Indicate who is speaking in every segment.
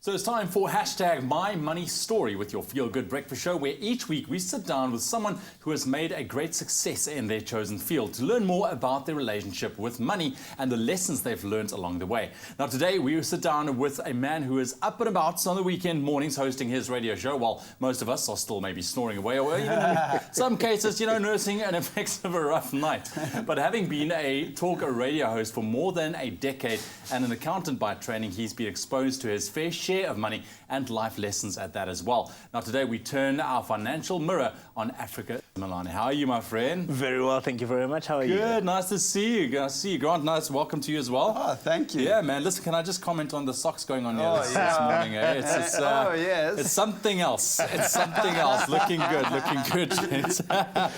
Speaker 1: So it's time for hashtag My Money Story with your Feel Good Breakfast Show, where each week we sit down with someone who has made a great success in their chosen field to learn more about their relationship with money and the lessons they've learned along the way. Now today we sit down with a man who is up and about on the weekend mornings hosting his radio show, while most of us are still maybe snoring away or even in some cases, nursing an effects of a rough night. But having been a talk radio host for more than a decade and an accountant by training, he's been exposed to his fair share of money and life lessons at that as well. Now today we turn our financial mirror on Africa Melane. How are you, my friend?
Speaker 2: Very well, thank you very much. How are you?
Speaker 1: Good, nice to see you. Nice to see you. Grant, nice welcome to you as well.
Speaker 3: Oh, thank you.
Speaker 1: Yeah, man. Listen, can I just comment on the socks going on here this morning? Eh?
Speaker 3: Yes.
Speaker 1: It's something else. It's something else. Looking good, looking good.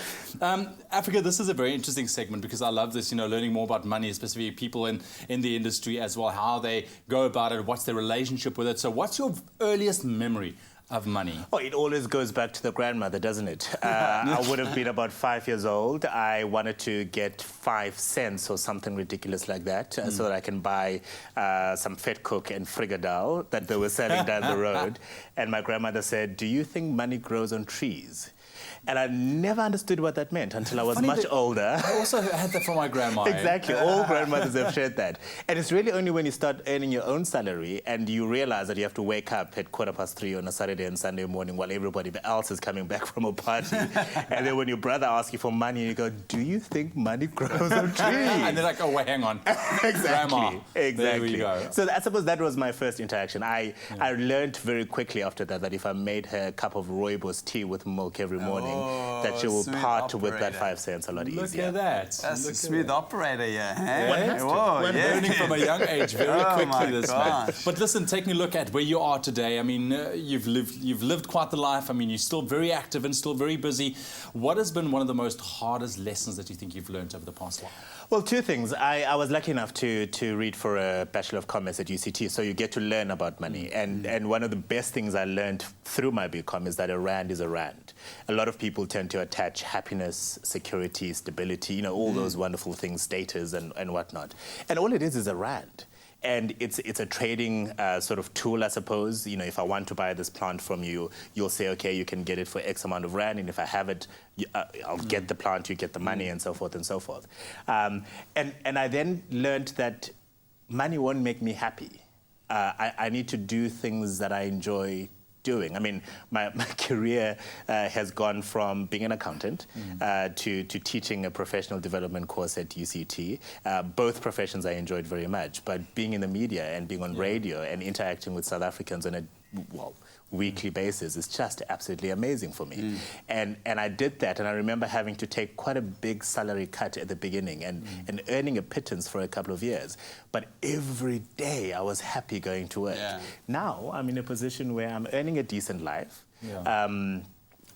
Speaker 1: Africa, this is a very interesting segment because I love this, learning more about money, specifically people in the industry as well, how they go about it, what's their relationship with it. So what's your earliest memory of money?
Speaker 2: Oh, it always goes back to the grandmother, doesn't it? I would have been about 5 years old. I wanted to get 5 cents or something ridiculous like that so that I can buy some Fat Cook and Frigadal that they were selling down the road. And my grandmother said, "Do you think money grows on trees?" And I never understood what that meant until I was much older.
Speaker 1: I also had that from my grandma.
Speaker 2: Exactly. All grandmothers have shared that. And it's really only when you start earning your own salary and you realize that you have to wake up at 3:15 on a Saturday and Sunday morning while everybody else is coming back from a party. And then when your brother asks you for money, you go, "Do you think money grows on trees?"
Speaker 1: And they're like, "Oh, wait, hang on."
Speaker 2: Exactly.
Speaker 1: Grandma.
Speaker 2: Exactly.
Speaker 1: There we go.
Speaker 2: So I suppose that was my first interaction. I learned very quickly after that if I made her a cup of rooibos tea with milk every morning, that she will part with that 5 cents a lot easier.
Speaker 1: Look at that.
Speaker 3: That's a smooth operator, yeah.
Speaker 1: We're learning from a young age very quickly this man. But listen, taking a look at where you are today, I mean, you've lived quite the life. I mean, you're still very active and still very busy. What has been one of the most hardest lessons that you think you've learned over the past while?
Speaker 2: Well, two things. I was lucky enough to read for a Bachelor of Commerce at UCT, so you get to learn about money. And one of the best things I learned through my BCom is that a rand is a rand. A lot of people tend to attach happiness, security, stability, all those wonderful things, status and whatnot. And all it is a rand. And it's a trading sort of tool, I suppose. If I want to buy this plant from you, you'll say, okay, you can get it for X amount of rand, and if I have it, I'll get the plant, you get the money, and so forth and so forth. And I then learned that money won't make me happy. I need to do things that I enjoy doing. I mean, my career has gone from being an accountant to teaching a professional development course at UCT. Both professions I enjoyed very much, but being in the media and being on radio and interacting with South Africans on a weekly basis is just absolutely amazing for me. And I did that, and I remember having to take quite a big salary cut at the beginning and earning a pittance for a couple of years. But every day I was happy going to work. Yeah. Now I'm in a position where I'm earning a decent life. Yeah.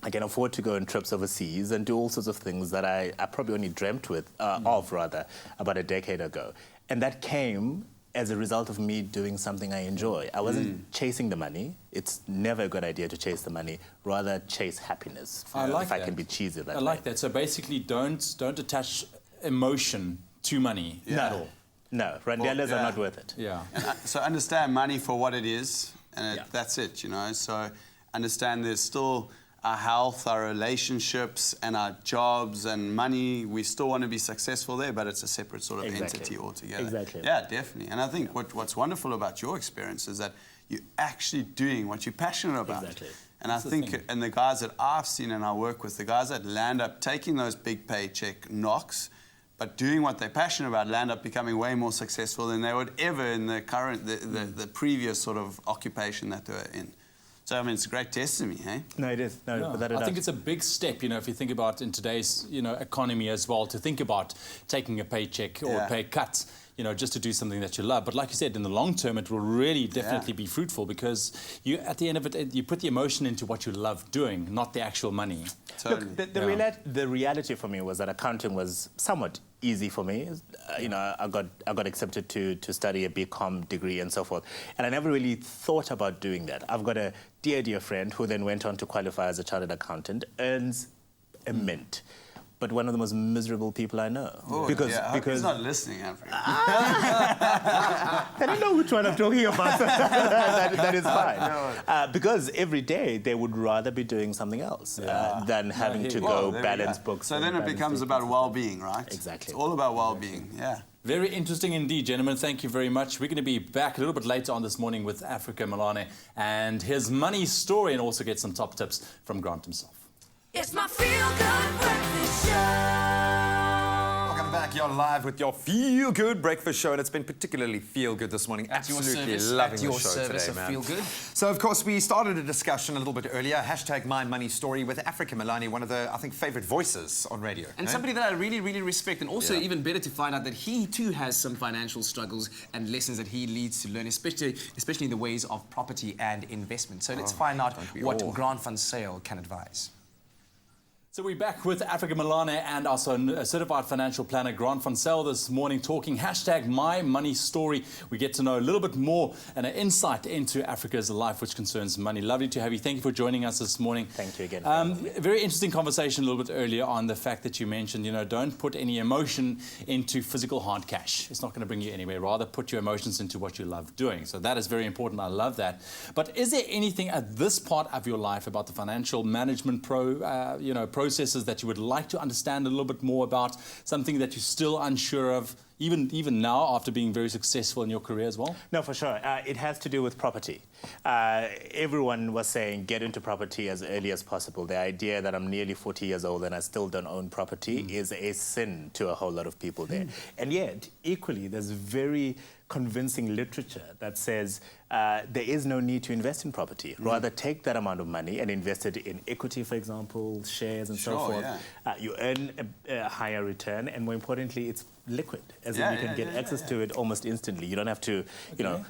Speaker 2: I can afford to go on trips overseas and do all sorts of things that I probably only dreamt of about a decade ago. And that came as a result of me doing something I enjoy. I wasn't chasing the money. It's never a good idea to chase the money. Rather chase happiness.
Speaker 1: I like that.
Speaker 2: If I can be cheesy that way.
Speaker 1: I like that. So basically, don't attach emotion to money at all. No,
Speaker 2: randelas are not worth it.
Speaker 1: Yeah.
Speaker 3: So understand money for what it is, and that's it. So understand there's still our health, our relationships, and our jobs and money. We still want to be successful there, but it's a separate sort of entity altogether.
Speaker 2: Exactly.
Speaker 3: Yeah, definitely. And I think what's wonderful about your experience is that you're actually doing what you're passionate about.
Speaker 2: Exactly.
Speaker 3: And I think, and the guys that I've seen and I work with, the guys that land up taking those big paycheck knocks, but doing what they're passionate about, land up becoming way more successful than they would ever in the current, the previous sort of occupation that they were in. So, I mean, it's a great testimony, eh?
Speaker 2: No, it is. No,
Speaker 1: I think it's a big step, if you think about in today's, economy as well, to think about taking a paycheck or a pay cut, just to do something that you love. But like you said, in the long term, it will really definitely be fruitful because you, at the end of it, you put the emotion into what you love doing, not the actual money.
Speaker 2: Totally. Look, the reality for me was that accounting was somewhat easy for me. I got accepted to study a BCom degree and so forth, and I never really thought about doing that. I've got a dear friend who then went on to qualify as a chartered accountant, earns a mint. but one of the most miserable people I know.
Speaker 3: Oh,
Speaker 2: because
Speaker 3: I hope he's not listening, Africa.
Speaker 2: I don't know which one I'm talking about. that is fine. Because every day they would rather be doing something else than having to go balance books.
Speaker 3: So then it becomes about well-being, right?
Speaker 2: Exactly.
Speaker 3: It's all about well-being, yeah.
Speaker 1: Very interesting indeed, gentlemen. Thank you very much. We're going to be back a little bit later on this morning with Africa Melane and his money story, and also get some top tips from Grant himself.
Speaker 4: It's my feel-good breakfast show.
Speaker 5: Welcome back. You're live with your Feel Good Breakfast Show, and it's been particularly feel good this morning. Absolutely loving the show today, man.
Speaker 4: Feel Good.
Speaker 5: So, of course, we started a discussion a little bit earlier. Hashtag My Money Story with Africa Melane, one of the, I think, favourite voices on radio.
Speaker 6: And somebody that I really, really respect, and also even better to find out that he too has some financial struggles and lessons that he needs to learn, especially in the ways of property and investment. So let's find out what Grant van Sale can advise.
Speaker 1: So we're back with Africa Melane and also a certified financial planner, Grant van Sale, this morning talking hashtag My Money Story. We get to know a little bit more and an insight into Africa's life which concerns money. Lovely to have you. Thank you for joining us this morning.
Speaker 2: Thank you again.
Speaker 1: A very interesting conversation a little bit earlier on the fact that you mentioned, don't put any emotion into physical hard cash. It's not going to bring you anywhere. Rather, put your emotions into what you love doing. So that is very important. I love that. But is there anything at this part of your life about the financial management processes that you would like to understand a little bit more about, something that you're still unsure of, even now after being very successful in your career as well?
Speaker 2: No, for sure. It has to do with property. Everyone was saying get into property as early as possible. The idea that I'm nearly 40 years old and I still don't own property is a sin to a whole lot of people there. And yet, equally, there's very convincing literature that says there is no need to invest in property. Rather, take that amount of money and invest it in equity, for example, shares and so forth. You earn a higher return, and more importantly, it's liquid, as in you can get access to it almost instantly. You don't have to,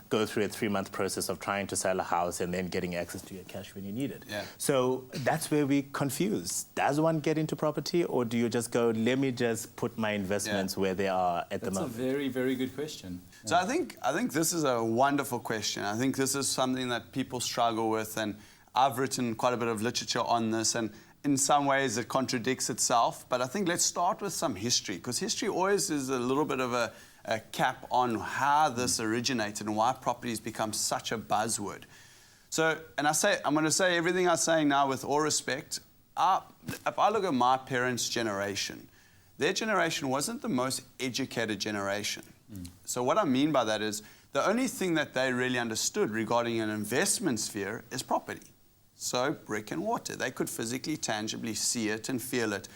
Speaker 2: go through a 3-month process of trying to sell a house and then getting access to your cash when you need it. So that's where we confuse. Does one get into property, or do you just go, let me just put my investments where they are at the moment?
Speaker 1: That's a very, very good question.
Speaker 3: So I think this is a wonderful question. I think this is something that people struggle with, and I've written quite a bit of literature on this, and in some ways it contradicts itself. But I think let's start with some history, because history always is a little bit of a cap on how this originated and why property's become such a buzzword. So, and I'm going to say everything I'm saying now with all respect. If I look at my parents' generation, their generation wasn't the most educated generation. So what I mean by that is the only thing that they really understood regarding an investment sphere is property. So brick and mortar. They could physically, tangibly see it and feel it.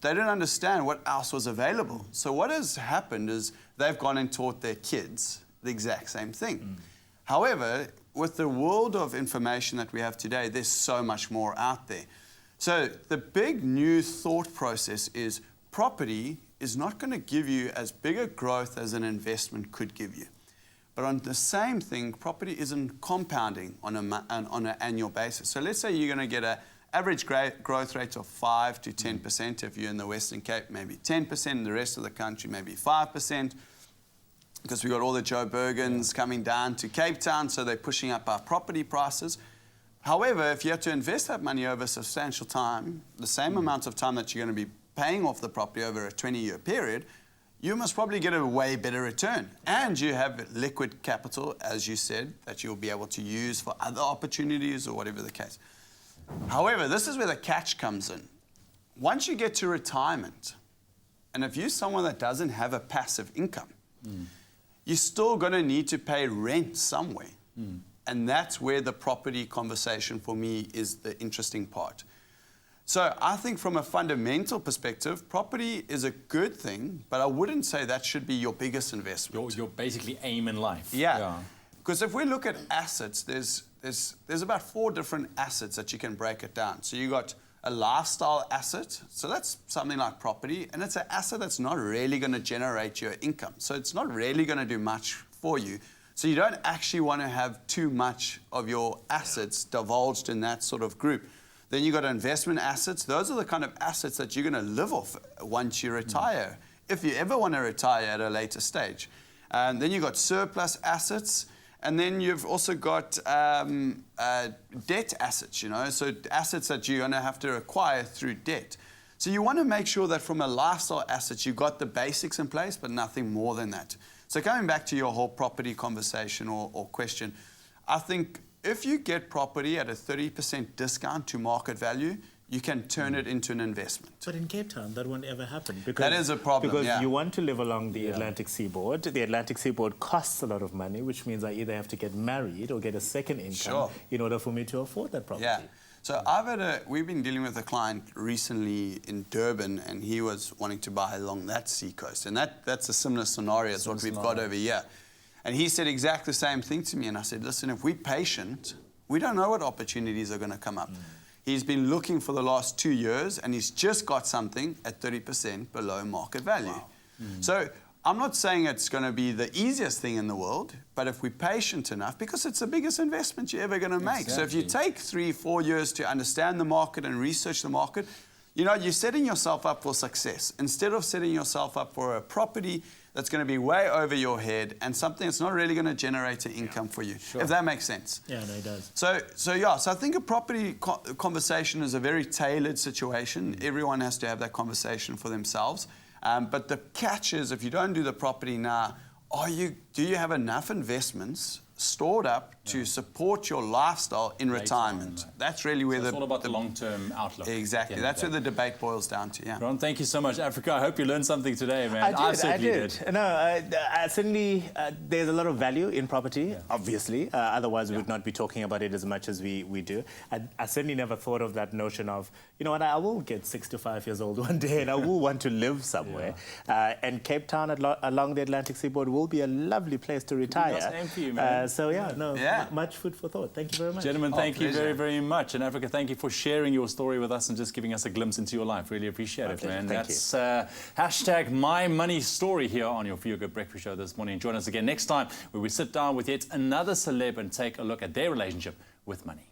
Speaker 3: They didn't understand what else was available. So what has happened is they've gone and taught their kids the exact same thing. However, with the world of information that we have today, there's so much more out there. So the big new thought process is property is not going to give you as big a growth as an investment could give you. But on the same thing, property isn't compounding on an annual basis. So let's say you're going to get an average growth rate of 5 to 10%. If you're in the Western Cape, maybe 10%. In the rest of the country, maybe 5%. Because we've got all the Joe Bergens coming down to Cape Town, so they're pushing up our property prices. However, if you have to invest that money over a substantial time, the same amount of time that you're going to be paying off the property over a 20-year period, you must probably get a way better return. And you have liquid capital, as you said, that you'll be able to use for other opportunities or whatever the case. However, this is where the catch comes in. Once you get to retirement, and if you're someone that doesn't have a passive income, you're still going to need to pay rent somewhere. And that's where the property conversation for me is the interesting part. So I think from a fundamental perspective, property is a good thing, but I wouldn't say that should be your biggest investment.
Speaker 1: Your basically aim in life.
Speaker 3: Yeah. Because if we look at assets, there's about 4 different assets that you can break it down. So you got a lifestyle asset, so that's something like property, and it's an asset that's not really going to generate your income. So it's not really going to do much for you. So you don't actually want to have too much of your assets divulged in that sort of group. Then you've got investment assets. Those are the kind of assets that you're going to live off once you retire, if you ever want to retire at a later stage. And then you've got surplus assets. And then you've also got debt assets, so assets that you're going to have to acquire through debt. So you want to make sure that from a lifestyle asset, you've got the basics in place, but nothing more than that. So coming back to your whole property conversation or question, I think if you get property at a 30% discount to market value, you can turn it into an investment.
Speaker 2: But in Cape Town, that won't ever happen.
Speaker 3: That is a problem,
Speaker 2: Because
Speaker 3: yeah.
Speaker 2: you want to live along the Atlantic seaboard. The Atlantic seaboard costs a lot of money, which means I either have to get married or get a second income in order for me to afford that property.
Speaker 3: Yeah. So we've been dealing with a client recently in Durban, and he was wanting to buy along that seacoast. And that's a similar scenario as what we've got over here. And he said exactly the same thing to me. And I said, listen, if we're patient, we don't know what opportunities are going to come up. He's been looking for the last 2 years, and he's just got something at 30% below market value.
Speaker 5: Wow.
Speaker 3: So I'm not saying it's going to be the easiest thing in the world, but if we're patient enough, because it's the biggest investment you're ever going to make. So if you take 3-4 years to understand the market and research the market, you know, you're setting yourself up for success. Instead of setting yourself up for a property that's going to be way over your head and something that's not really going to generate an income for you, if that makes sense.
Speaker 2: Yeah, no, it does.
Speaker 3: So I think a property conversation is a very tailored situation. Everyone has to have that conversation for themselves. But the catch is, if you don't do the property now, do you have enough investments stored up to support your lifestyle in retirement? That's really where
Speaker 1: it's all about the long-term outlook.
Speaker 3: Exactly. That's where the debate boils down to, yeah.
Speaker 1: Ron, thank you so much. Africa, I hope you learned something today, man.
Speaker 2: I
Speaker 1: certainly
Speaker 2: did. No, I certainly, there's a lot of value in property, obviously. Otherwise, we would not be talking about it as much as we do. I certainly never thought of that notion of, you know what, I will get 65 years old one day and I will want to live somewhere. And Cape Town along the Atlantic seaboard will be a lovely place to retire.
Speaker 1: Same for you, man.
Speaker 2: Much food for thought. Thank you very much.
Speaker 1: Gentlemen, thank you very, very much. And Africa, thank you for sharing your story with us and just giving us a glimpse into your life. Really appreciate it, man.
Speaker 2: That's
Speaker 1: hashtag My Money Story here on your Feel Good Breakfast Show this morning. Join us again next time where we sit down with yet another celeb and take a look at their relationship with money.